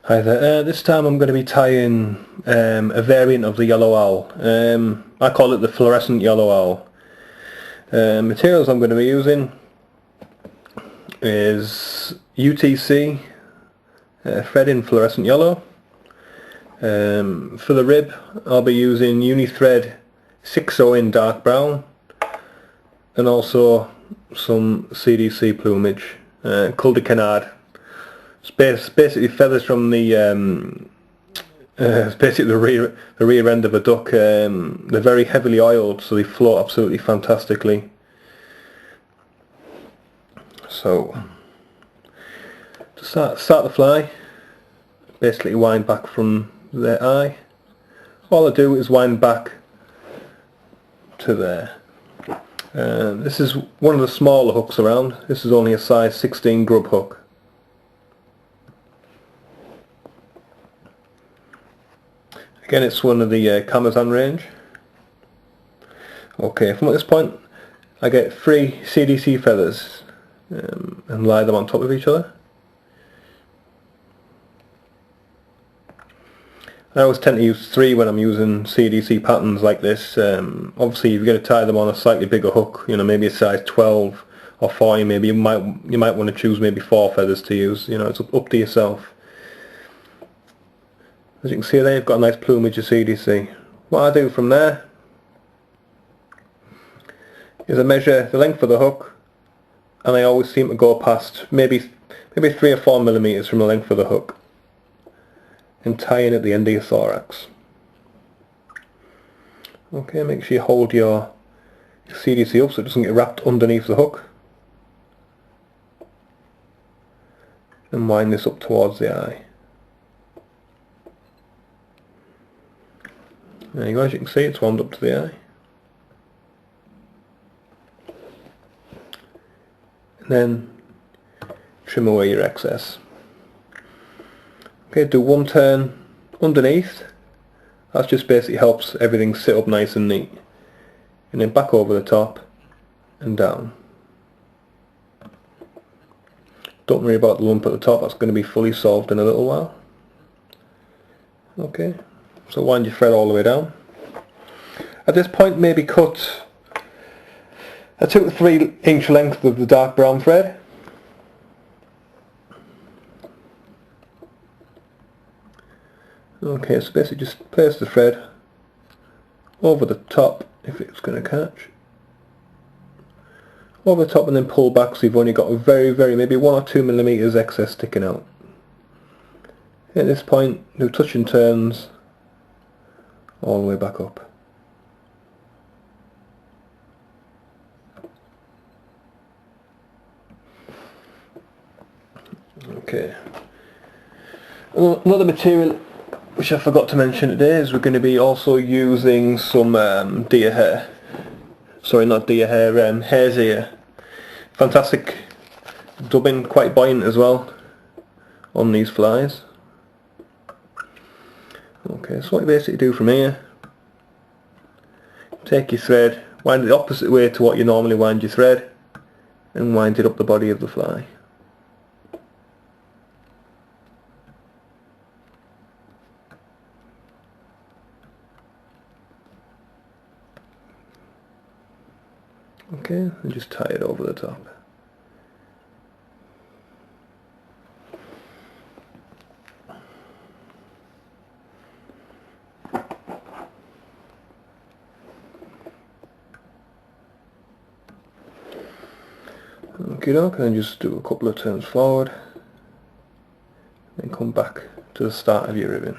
Hi there, this time I'm going to be tying a variant of the yellow owl. I call it the fluorescent yellow owl. Materials I'm going to be using is UTC thread in fluorescent yellow. For the rib I'll be using Unithread 6.0 in dark brown, and also some CDC plumage, cul de canard. It's basically feathers from the it's basically the rear end of a duck. They're very heavily oiled, so they float absolutely fantastically. So to start the fly, basically wind back from their eye. All I do is wind back to there. This is one of the smaller hooks around. This is only a size 16 grub hook. Again, it's one of the Camazan range. Okay, from this point I get 3 CDC feathers and lie them on top of each other. I always tend to use 3 when I'm using CDC patterns like this. Obviously you're going to tie them on a slightly bigger hook, you know, maybe a size 12 or 40 maybe. You might want to choose maybe 4 feathers to use, you know, it's up to yourself. As you can see there, you've got a nice plumage of CDC. What I do from there is I measure the length of the hook, and I always seem to go past maybe 3 or 4 millimeters from the length of the hook, and tie in at the end of your thorax. Okay, make sure you hold your CDC up so it doesn't get wrapped underneath the hook, and wind this up towards the eye. There you go, as you can see it's wound up to the eye. And then trim away your excess. Okay, do one turn underneath. That just basically helps everything sit up nice and neat. And then back over the top and down. Don't worry about the lump at the top, that's going to be fully solved in a little while. Okay. So wind your thread all the way down. At this point maybe cut a 2 to 3 inch length of the dark brown thread. Okay, so basically just place the thread over the top if it's going to catch. Over the top and then pull back so you've only got a very maybe 1 or 2 millimeters excess sticking out. At this point do touch and turns all the way back up. Okay. Another material which I forgot to mention today is we're going to be also using some deer hair. Sorry, not deer hair, hare's ear. Fantastic dubbing, quite buoyant as well on these flies. Okay, so what you basically do from here, take your thread, wind it the opposite way to what you normally wind your thread, and wind it up the body of the fly. Okay, and just tie it over the top. Okay, and just do a couple of turns forward, then come back to the start of your ribbon.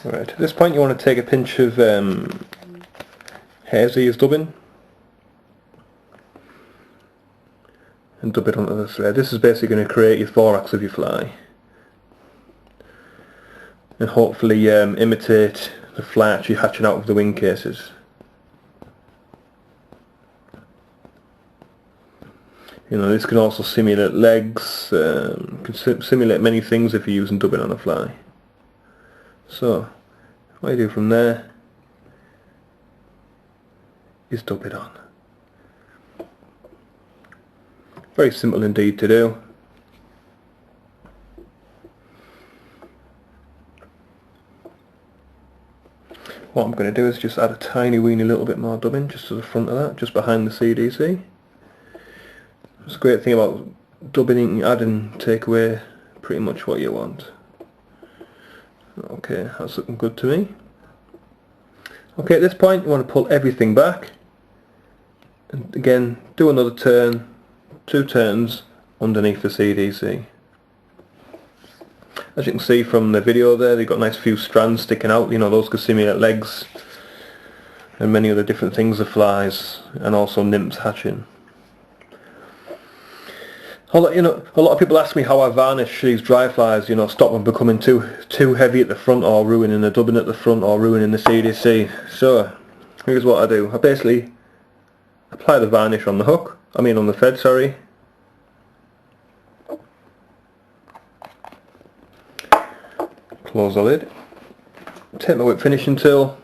Right, at this point you want to take a pinch of hare's ears dubbing and dub it onto the thread. This is basically going to create your thorax of your fly and hopefully imitate the fly actually hatching out of the wing cases. You know, this can also simulate legs, can simulate many things if you're using dubbing on a fly. So, what you do from there is dub it on. Very simple indeed to do. What I'm going to do is just add a tiny weeny little bit more dubbing just to the front of that, just behind the CDC. It's a great thing about dubbing, you can add and take away pretty much what you want. Okay, that's looking good to me. Okay, at this point you want to pull everything back and again do another turn, 2 turns underneath the CDC. As you can see from the video there, they've got a nice few strands sticking out, you know, those could simulate legs and many other different things of flies, and also nymphs hatching. A lot of people ask me how I varnish these dry flies, you know, stop them becoming too heavy at the front or ruining the dubbing at the front or ruining the CDC. So, here's what I do. I basically apply the varnish on the hook, on the thread, sorry. Close the lid, take my whip finishing tool,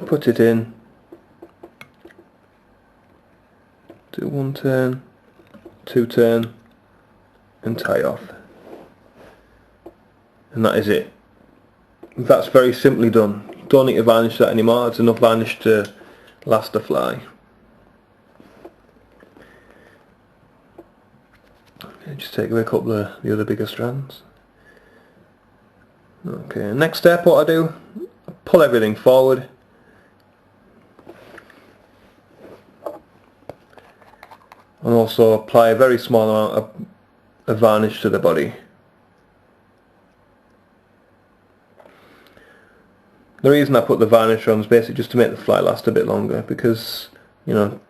put it in, do 1 turn, 2 turn, and tie off. And that is it. That's very simply done. Don't need to varnish that anymore, it's enough varnish to last the fly. Just take away a couple of the other bigger strands. Okay, next step, what I do, I pull everything forward. And also apply a very small amount of varnish to the body. The reason I put the varnish on is basically just to make the fly last a bit longer, because, you know,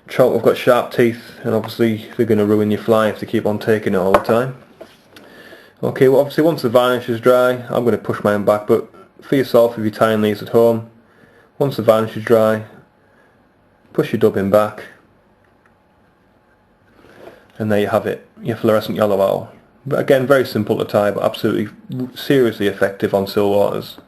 trout have got sharp teeth and obviously they're going to ruin your fly if they keep on taking it all the time. Okay, well obviously once the varnish is dry, I'm going to push mine back, but for yourself, if you're tying these at home, once the varnish is dry, push your dubbing back, and there you have it, your fluorescent yellow owl. But again, very simple to tie, but absolutely seriously effective on still waters.